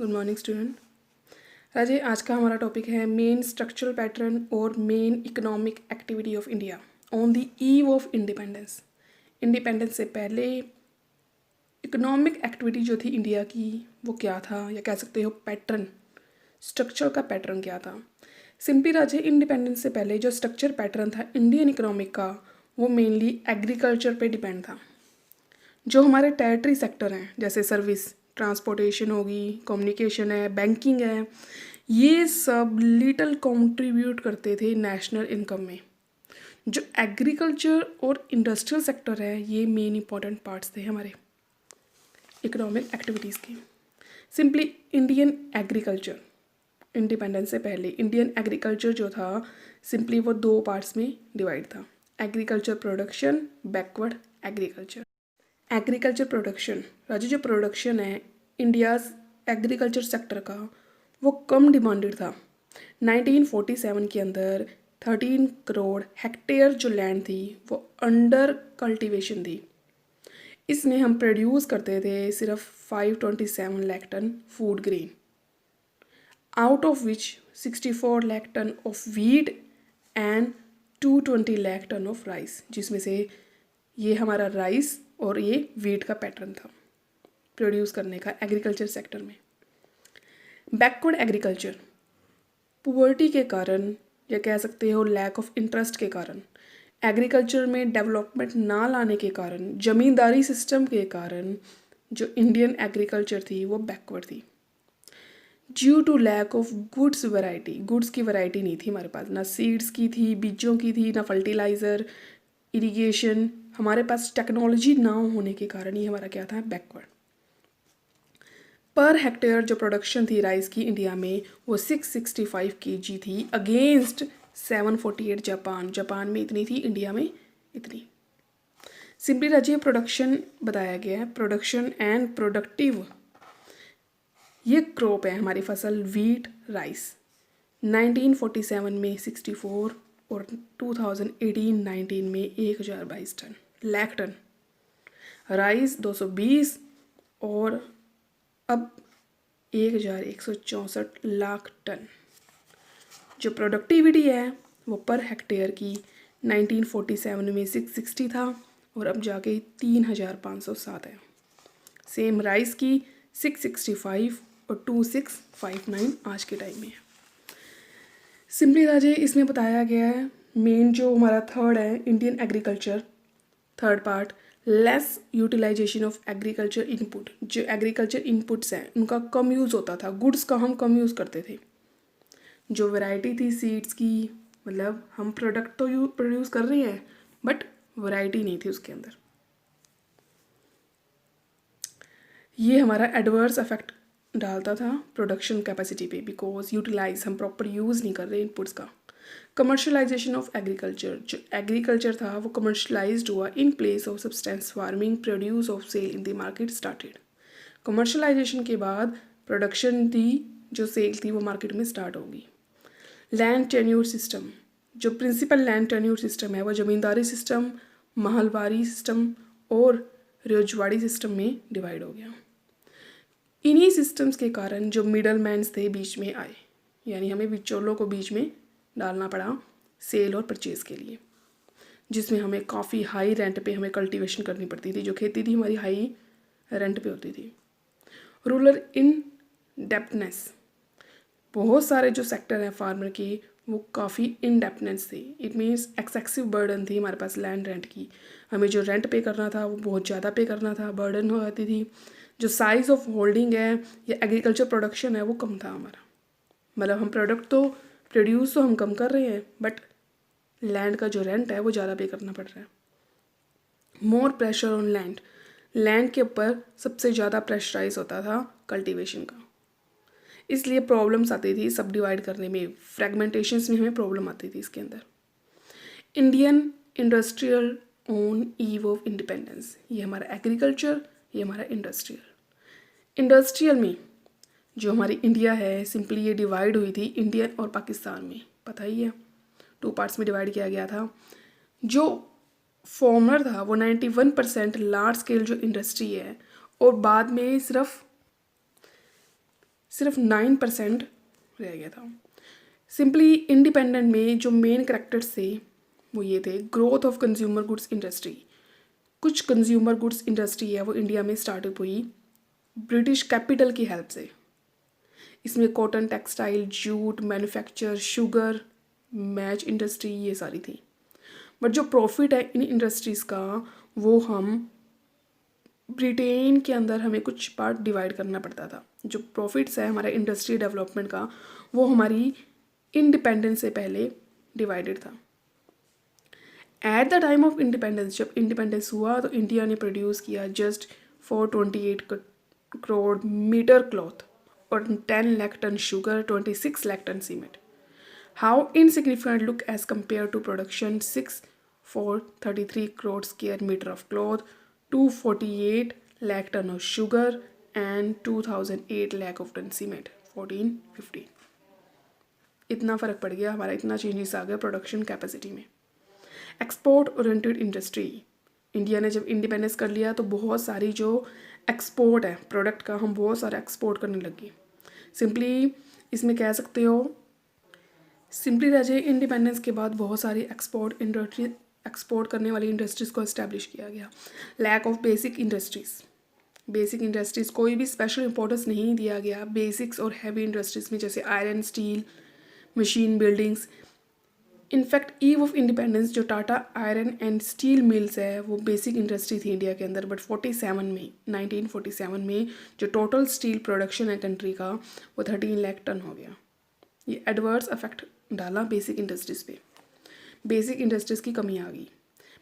Good morning student. राजे, आज का हमारा टॉपिक है मेन स्ट्रक्चरल पैटर्न और main economic activity of India on the eve of independence. Independence से पहले इकोनॉमिक एक्टिविटी जो थी इंडिया की वो क्या था, या कह सकते हो पैटर्न, स्ट्रक्चर का पैटर्न क्या था। सिंपली राजे, इंडिपेंडेंस से पहले जो स्ट्रक्चर पैटर्न था इंडियन इकोनॉमिक का वो मेनली एग्रीकल्चर पे डिपेंड था। जो हमारे टेरिटरी सेक्टर हैं जैसे सर्विस, ट्रांसपोर्टेशन होगी, कम्युनिकेशन है, बैंकिंग है, ये सब लिटिल कंट्रीब्यूट करते थे नेशनल इनकम में। जो एग्रीकल्चर और इंडस्ट्रियल सेक्टर है ये मेन इंपॉर्टेंट पार्ट्स थे हमारे इकोनॉमिक एक्टिविटीज़ के। सिंपली इंडियन एग्रीकल्चर, इंडिपेंडेंस से पहले इंडियन एग्रीकल्चर जो था सिंपली वो दो पार्ट्स में डिवाइड था, agriculture production, backward agriculture. Agriculture production, Raju जो प्रोडक्शन है इंडियाज़ एग्रीकल्चर सेक्टर का वो कम डिमांडेड था। 1947 के अंदर 13 करोड़ हेक्टेयर जो लैंड थी वो अंडर कल्टीवेशन थी। इसमें हम प्रोड्यूस करते थे सिर्फ 527 lakh tonne food grain, out of which 64 lakh tonne of wheat and 220 lakh tonne of rice, जिसमें से ये हमारा राइस और ये वीट का पैटर्न था प्रोड्यूस करने का एग्रीकल्चर सेक्टर में। बैकवर्ड एग्रीकल्चर, पुअर्टी के कारण या कह सकते हो लैक ऑफ इंटरेस्ट के कारण, एग्रीकल्चर में डेवलपमेंट ना लाने के कारण, ज़मींदारी सिस्टम के कारण जो इंडियन एग्रीकल्चर थी वो बैकवर्ड थी। Due to lack of goods variety, goods की वैरायटी नहीं थी हमारे पास, ना सीड्स की थी, बीजों की थी, ना फर्टिलाइज़र, इरिगेशन, हमारे पास टेक्नोलॉजी ना होने के कारण ही हमारा क्या था, बैकवर्ड। पर हेक्टेयर जो प्रोडक्शन थी राइस की इंडिया में वो 665 kg थी अगेंस्ट 748 जापान में इतनी थी, इंडिया में इतनी। सिंपली राज्य प्रोडक्शन बताया गया है, प्रोडक्शन एंड प्रोडक्टिव, ये क्रॉप है हमारी फसल वीट राइस। 1947 में 64 और 2018-19 में 1022 टन लाख टन राइस, 220 और अब 1164 लाख टन। जो प्रोडक्टिविटी है वो पर हेक्टेयर की 1947 में 660 था और अब जाके 3507 है। सेम राइस की 665 और 2659 आज के टाइम में है। सिंपली राजे इसमें बताया गया है मेन जो हमारा थर्ड है Indian agriculture, third part, less utilisation of agriculture input. जो एग्रीकल्चर इनपुट्स हैं उनका कम यूज़ होता था, गुड्स का हम कम यूज़ करते थे। जो वैरायटी थी सीड्स की, मतलब हम प्रोडक्ट तो प्रोड्यूस कर रहे हैं बट वैरायटी नहीं थी उसके अंदर। ये हमारा एडवर्स इफेक्ट डालता था प्रोडक्शन कैपेसिटी पे, बिकॉज यूटिलाइज हम प्रॉपर यूज़ नहीं कर रहे इनपुट्स का। कमर्शलाइजेशन ऑफ एग्रीकल्चर, जो एग्रीकल्चर था वो कमर्शलाइज्ड हुआ in place of subsistence farming, produce of sale in the market started. Commercialisation के बाद प्रोडक्शन थी जो सेल थी वो मार्केट में स्टार्ट होगी। लैंड टेन्यूर सिस्टम, जो प्रिंसिपल लैंड टेन्यूर सिस्टम है वो ज़मींदारी सिस्टम, महलवारी सिस्टम और रोजवाड़ी सिस्टम में डिवाइड हो गया। इन्हीं सिस्टम्स के कारण जो मिडल मैन्स थे बीच में आए, यानी हमें विचोलों को बीच में डालना पड़ा सेल और परचेज़ के लिए, जिसमें हमें काफ़ी हाई रेंट पे हमें कल्टीवेशन करनी पड़ती थी। जो खेती थी हमारी हाई रेंट पे होती थी। रूरल इन डेप्टनेस, बहुत सारे जो सेक्टर हैं फार्मर के वो काफ़ी इन डेप्टनेस थे। इट मीन्स एक्सेसिव बर्डन थी हमारे पास लैंड रेंट की, हमें जो रेंट पे करना था वो बहुत ज़्यादा पे करना था, बर्डन हो जाती थी। जो साइज़ ऑफ होल्डिंग है या एग्रीकल्चर प्रोडक्शन है वो कम था हमारा, मतलब हम प्रोडक्ट तो प्रोड्यूस तो हम कम कर रहे हैं बट लैंड का जो रेंट है वो ज़्यादा पे करना पड़ रहा है। More pressure on land, land के ऊपर सबसे ज़्यादा प्रेशराइज होता था कल्टीवेशन का, इसलिए प्रॉब्लम्स आती थी सब डिवाइड करने में, फ्रेगमेंटेशंस में हमें प्रॉब्लम आती थी इसके अंदर। Indian industrial on ewe of independence, ये हमारा एग्रीकल्चर, ये हमारा इंडस्ट्रियल। इंडस्ट्रियल में जो हमारी इंडिया है सिंपली ये डिवाइड हुई थी इंडियन और पाकिस्तान में, पता ही है 2 पार्ट्स में डिवाइड किया गया था। जो फॉर्मर था वो 91% लार्ज स्केल जो इंडस्ट्री है और बाद में सिर्फ सिर्फ 9% रह गया था। सिंपली इंडिपेंडेंट में जो मेन करेक्टर्स थे वो ये थे, growth of consumer goods industry. कुछ कंज्यूमर गुड्स इंडस्ट्री है वो इंडिया में स्टार्टअप हुई ब्रिटिश कैपिटल की हेल्प से। इसमें cotton, textile, jute, manufacture, sugar, match industry ये सारी थी। बट जो प्रॉफिट है इन इंडस्ट्रीज़ का वो हम ब्रिटेन के अंदर हमें कुछ पार्ट डिवाइड करना पड़ता था। जो प्रॉफिट्स है हमारा इंडस्ट्री डेवलपमेंट का वो हमारी इंडिपेंडेंस से पहले डिवाइडेड था। At the time of independence, जब इंडिपेंडेंस हुआ तो इंडिया ने प्रोड्यूस किया जस्ट 428 करोड़ मीटर क्लॉथ और 10 lakh tonne sugar, 26 lakh tonne cement. How insignificant look as compare to production 6,433 crore square meter of cloth, 248 lakh ton of sugar and 2008 lakh of ton cement 1415। इतना फ़र्क पड़ गया हमारा, इतना चेंजेस आ गया प्रोडक्शन कैपेसिटी में। Export oriented industry, India ने जब इंडिपेंडेंस कर लिया तो बहुत सारी जो एक्सपोर्ट है प्रोडक्ट का हम बहुत सारा एक्सपोर्ट करने लगे। सिंपली इसमें कह सकते हो, सिंपली रहे इंडिपेंडेंस के बाद बहुत सारी एक्सपोर्ट करने वाली इंडस्ट्रीज़ को इस्टेब्लिश किया गया। लैक ऑफ बेसिक इंडस्ट्रीज़ कोई भी स्पेशल इंपॉर्टेंस नहीं दिया गया बेसिक्स और हैवी इंडस्ट्रीज़ में, जैसे iron, steel, machine, buildings. In fact eve of independence जो Tata iron and steel mills है वो बेसिक इंडस्ट्री थी इंडिया के अंदर। बट 1947 में जो टोटल स्टील प्रोडक्शन है कंट्री का वो 13 लाख टन हो गया। ये एडवर्स अफेक्ट डाला बेसिक इंडस्ट्रीज़ पे, बेसिक इंडस्ट्रीज़ की कमी आ गई।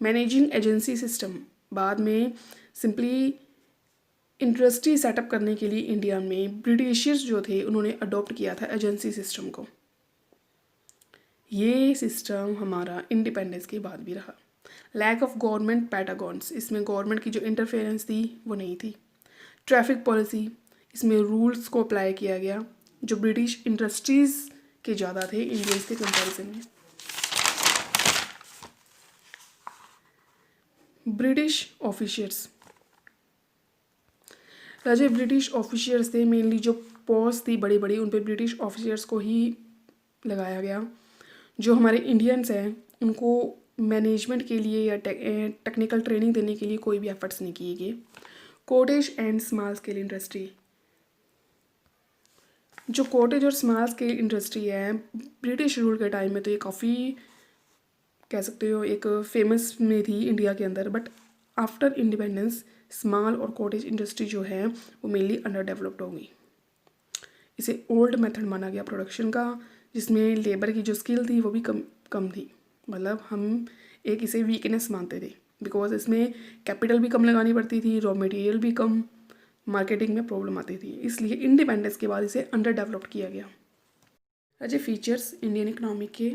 मैनेजिंग एजेंसी सिस्टम, बाद में सिंपली इंडस्ट्री सेटअप करने के लिए इंडिया में ब्रिटिशर्स जो थे उन्होंने अडॉप्ट किया था एजेंसी सिस्टम को। ये सिस्टम हमारा इंडिपेंडेंस के बाद भी रहा। लैक ऑफ गवर्नमेंट पैटागॉन्स, इसमें गवर्नमेंट की जो इंटरफेरेंस थी वो नहीं थी। ट्रैफिक पॉलिसी, इसमें रूल्स को अप्लाई किया गया जो ब्रिटिश इंडस्ट्रीज़ के ज़्यादा थे इंडियंस के कंपैरिजन में। ब्रिटिश ऑफिशियर्स, राजे ब्रिटिश ऑफिशियर्स थे मेनली, जो पोस्ट थी बड़ी बड़ी उन पे ब्रिटिश ऑफिशियर्स को ही लगाया गया। जो हमारे इंडियंस हैं उनको मैनेजमेंट के लिए या टेक्निकल ट्रेनिंग देने के लिए कोई भी एफर्ट्स नहीं किए गए। Cottage and small scale industry, जो कॉटेज और स्मॉल स्केल इंडस्ट्री है ब्रिटिश रूल के टाइम में तो ये काफ़ी कह सकते हो एक फेमस में थी इंडिया के अंदर। बट आफ्टर इंडिपेंडेंस स्मॉल और कॉटेज इंडस्ट्री जो है वो मेनली अंडर डेवलप्ड हो गई। इसे ओल्ड मेथड माना गया प्रोडक्शन का, जिसमें लेबर की जो स्किल थी वो भी कम थी। मतलब हम एक इसे वीकनेस मानते थे बिकॉज इसमें कैपिटल भी कम लगानी पड़ती थी, रॉ मटेरियल भी कम, मार्केटिंग में प्रॉब्लम आती थी, इसलिए इंडिपेंडेंस के बाद इसे अंडर डेवलप्ड किया गया। अजय फीचर्स इंडियन इकोनॉमी के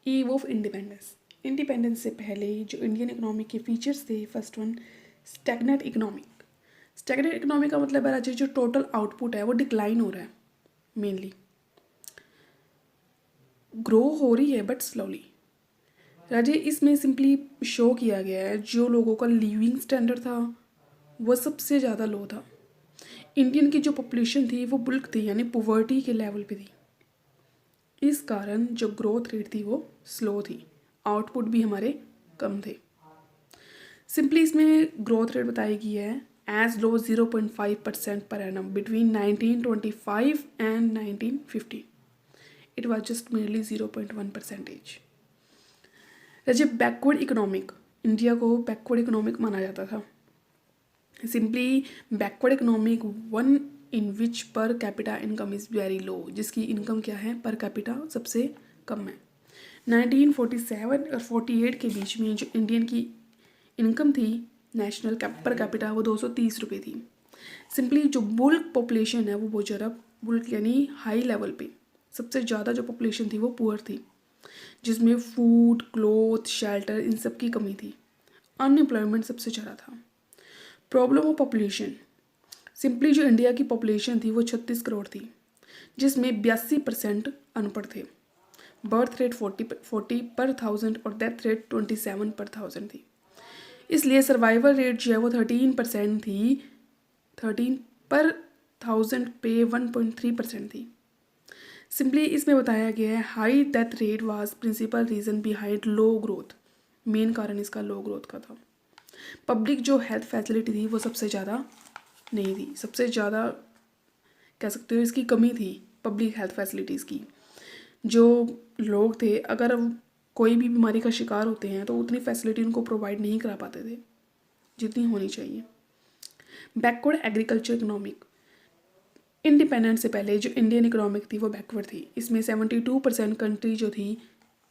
ईव ऑफ इंडिपेंडेंस। इंडिपेंडेंस से पहले जो इंडियन इकोनॉमी के फीचर्स थे, first one stagnant economic. Stagnant economy का मतलब है राजे जो टोटल आउटपुट है वो डिक्लाइन हो रहा है, मेनली ग्रो हो रही है बट स्लोली। राजे इसमें सिंपली शो किया गया है जो लोगों का लिविंग स्टैंडर्ड था वो सबसे ज़्यादा लो था। इंडियन की जो पॉपुलेशन थी वो बुल्क थी, यानी पॉवर्टी के लेवल पे थी। इस कारण जो ग्रोथ रेट थी वो स्लो थी, आउटपुट भी हमारे कम थे। सिंपली इसमें ग्रोथ रेट बताई गई है as low 0.5% per annum between 1925 and 1950। It was just merely 0.1%। जब बैकवर्ड इकोनॉमिक, इंडिया को बैकवर्ड इकोनॉमिक माना जाता था। Simply backward economic one in which per capita income is very low, जिसकी इनकम क्या है पर कैपिटा सबसे कम है। 1947 और 48 के बीच में जो इंडियन की इनकम थी नेशनल पर कैपिटा वो 230 रुपये थी। सिंपली जो बुल्क पॉपुलेशन है वो बहुत ज़्यादा बुल्क यानी हाई लेवल पे सबसे ज़्यादा जो पॉपुलेशन थी वो पुअर थी, जिसमें फूड, क्लोथ, शेल्टर इन सब की कमी थी। अनएम्प्लॉयमेंट सबसे ज़्यादा था। प्रॉब्लम ऑफ पॉपुलेशन, सिंपली जो इंडिया की पॉपुलेशन थी वो 36 करोड़ थी, जिसमें 82% अनपढ़ थे। बर्थ रेट 40 पर 1000 और डेथ रेट 27 पर 1000 थी। इसलिए सर्वाइवल रेट जो है वो 13% थी, 13 पर 1000 पे 1.3% थी। सिंपली इसमें बताया गया है high death rate was principal reason behind low growth, main कारण इसका लो ग्रोथ का था। पब्लिक जो हेल्थ फैसिलिटी थी वो सबसे ज़्यादा नहीं थी, सबसे ज़्यादा कह सकते हो इसकी कमी थी पब्लिक हेल्थ फैसिलिटीज़ की। जो लोग थे अगर कोई भी बीमारी का शिकार होते हैं तो उतनी फैसिलिटी उनको प्रोवाइड नहीं करा पाते थे जितनी होनी चाहिए। बैकवर्ड एग्रीकल्चर इकोनॉमिक, इंडिपेंडेंस से पहले जो इंडियन इकोनॉमिक थी वो बैकवर्ड थी। इसमें 72% कंट्री जो थी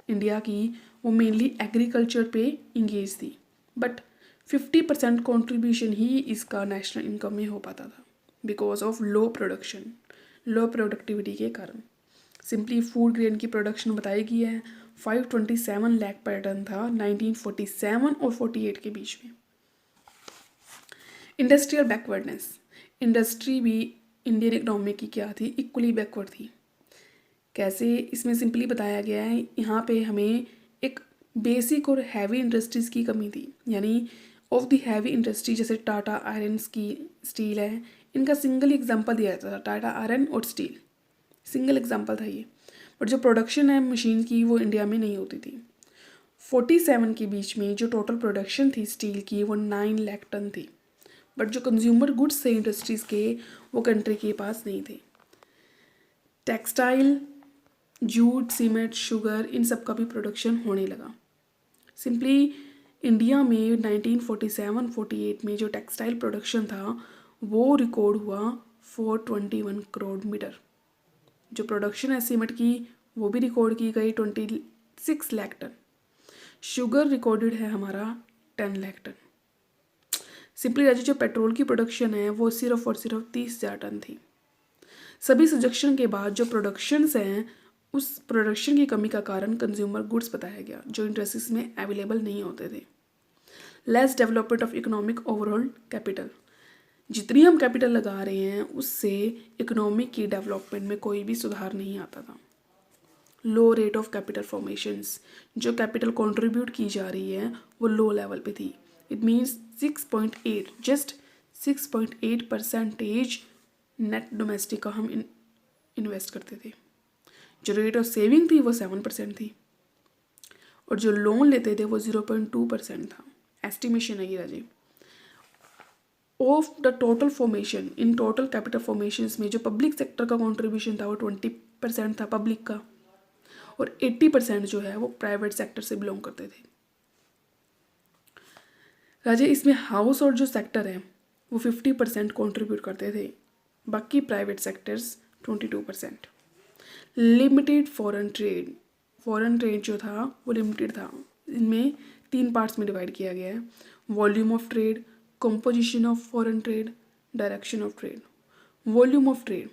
इंडिया की वो मेनली एग्रीकल्चर पे इंगेज थी, बट 50% कॉन्ट्रीब्यूशन ही इसका नेशनल इनकम में हो पाता था because of low production, low productivity के कारण। सिंपली फूड ग्रेन की प्रोडक्शन बताई गई है 527 लाख पर टन था 1947 और 48 के बीच में। इंडस्ट्रियल बैकवर्डनेस, इंडस्ट्री भी इंडियन इकोनॉमी की क्या थी, इक्वली बैकवर्ड थी। कैसे, इसमें सिंपली बताया गया है यहाँ पे हमें एक बेसिक और हैवी इंडस्ट्रीज़ की कमी थी, यानी ऑफ द हैवी इंडस्ट्री जैसे टाटा आयरन की स्टील है, इनका सिंगल एग्जांपल दिया जाता था, टाटा आयरन और स्टील सिंगल एग्जांपल था ये, बट जो प्रोडक्शन है मशीन की वो इंडिया में नहीं होती थी। 47 के बीच में जो टोटल प्रोडक्शन थी स्टील की वो 9 लाख टन थी, बट जो कंज्यूमर गुड्स थे इंडस्ट्रीज़ के वो कंट्री के पास नहीं थे। टेक्सटाइल, जूट, सीमेंट, शुगर, इन सब का भी प्रोडक्शन होने लगा। सिंपली इंडिया में 1947-48 में जो टेक्सटाइल प्रोडक्शन था वो रिकॉर्ड हुआ 421 करोड़ मीटर। जो प्रोडक्शन है सीमेंट की वो भी रिकॉर्ड की गई 26 लाख टन। शुगर रिकॉर्डेड है हमारा 10 लाख टन। सिंपली राज्य जो पेट्रोल की प्रोडक्शन है वो सिर्फ और सिर्फ 30,000 टन थी। सभी सजेक्शन के बाद जो प्रोडक्शंस हैं उस प्रोडक्शन की कमी का कारण कंज्यूमर गुड्स बताया गया जो इंडस्ट्रीज में अवेलेबल नहीं होते थे। Less development of economic overall capital, जितनी हम कैपिटल लगा रहे हैं उससे इकोनॉमिक की डेवलपमेंट में कोई भी सुधार नहीं आता था। लो रेट ऑफ कैपिटल फॉर्मेशंस, जो कैपिटल कंट्रीब्यूट की जा रही है वो लो लेवल पे थी। It means 6.8, just 6.8% net domestic का हम इन्वेस्ट करते थे। जो रेट ऑफ सेविंग थी वो 7% थी और जो लोन लेते थे वो 0.2% था। एस्टिमेशन है ये राजे। Of the total formation, in total capital formations में जो पब्लिक सेक्टर का कंट्रीब्यूशन था वो 20% था पब्लिक का, और 80% जो है वो प्राइवेट सेक्टर से बिलोंग करते थे। राजे इसमें हाउस और जो सेक्टर है वो 50% कॉन्ट्रीब्यूट करते थे, बाकी private sectors 22%। Limited foreign trade, foreign trade जो था वो लिमिटेड था। इनमें 3 पार्ट्स में डिवाइड किया गया है, volume of trade, composition of foreign trade, direction of trade. Volume of trade,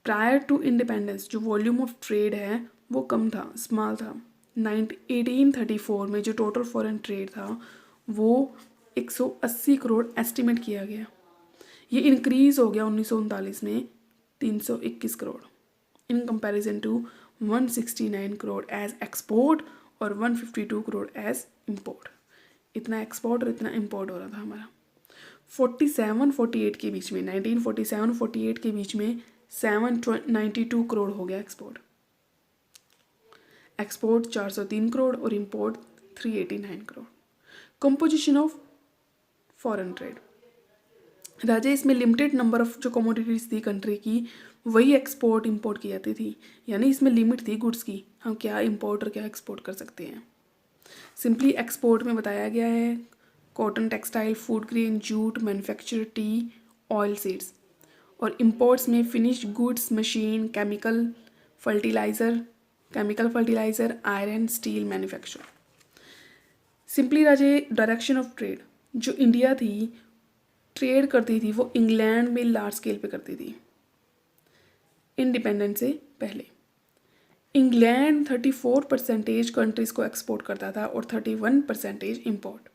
prior to independence जो वॉल्यूम ऑफ ट्रेड है वो कम था, स्मॉल था। 1834 में जो टोटल फॉरेन ट्रेड था वो 180 करोड़ एस्टिमेट किया गया। ये इंक्रीज़ हो गया 1939 में 321 crore in comparison to 169 crore as export और 152 करोड़ एज इंपोर्ट। इतना एक्सपोर्ट और इतना इंपोर्ट हो रहा था हमारा। 47-48 के बीच में, 1947-48 के बीच में 792 करोड़ हो गया एक्सपोर्ट। एक्सपोर्ट 403 करोड़ और import 389 crore. Composition of foreign trade, राजे इसमें लिमिटेड नंबर ऑफ जो कमोडिटीज़ थी कंट्री की वही एक्सपोर्ट इंपोर्ट की जाती थी, यानी इसमें लिमिट थी गुड्स की, हम क्या इंपोर्ट और क्या एक्सपोर्ट कर सकते हैं। सिंपली एक्सपोर्ट में बताया गया है cotton, textile, food grain, jute, manufacture, T, oil seeds, और इंपोर्ट्स में finished goods, machine, chemical fertiliser, iron, steel, manufacture. Simply Raje direction of trade, जो इंडिया थी ट्रेड करती थी वो इंग्लैंड में लार्ज स्केल पे करती थी इंडिपेंडेंस से पहले। इंग्लैंड 34% कंट्रीज़ को एक्सपोर्ट करता था और 31% import.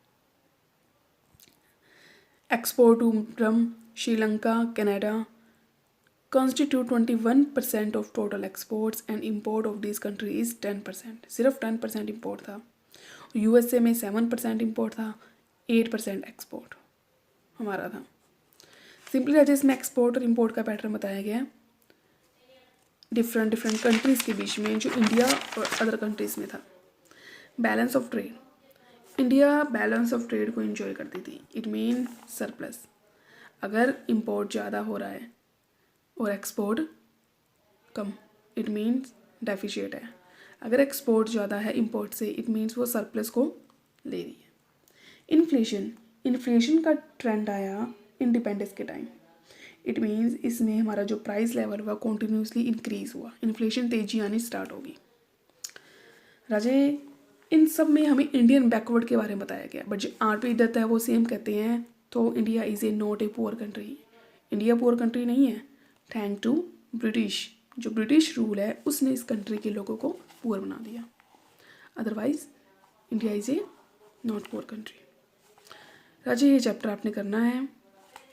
Export from Sri Lanka, Canada constitute 21% of total exports and import of this country is 10%, सिर्फ 10% इंपोर्ट था। यूएसए में 7% इंपोर्ट था, 8% एक्सपोर्ट हमारा था। सिंपली राजे इसमें एक्सपोर्ट और इंपोर्ट का पैटर्न बताया गया है डिफरेंट कंट्रीज़ के बीच में, जो इंडिया और अदर कंट्रीज़ में था। Balance of trade, India balance of trade को एंजॉय करती थी, इट मीन सरप्लस। अगर इंपोर्ट ज़्यादा हो रहा है और export come, it means deficit है। अगर एक्सपोर्ट ज़्यादा है इंपोर्ट से, इट मीन्स वो सरप्लस को ले रही है। इन्फ्लेशन का ट्रेंड आया इंडिपेंडेंस के टाइम, इट मीन्स इसमें हमारा जो प्राइस लेवल हुआ कॉन्टीन्यूसली इंक्रीज हुआ, इन्फ्लेशन तेजी आनी स्टार्ट होगी। राजे इन सब में हमें इंडियन बैकवर्ड के बारे में बताया गया, बट जो आर.पी. दत्त है वो सेम कहते हैं, तो India is a not a poor country, India poor country नहीं है, थैंक टू ब्रिटिश। जो ब्रिटिश रूल है उसने इस कंट्री के लोगों को पुअर बना दिया, otherwise India is a not poor country. राजे ये चैप्टर आपने करना है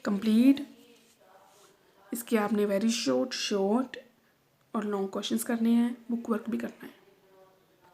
कंप्लीट, इसके आपने वेरी शॉर्ट और लॉन्ग क्वेश्चंस करने हैं, बुक वर्क भी करना है।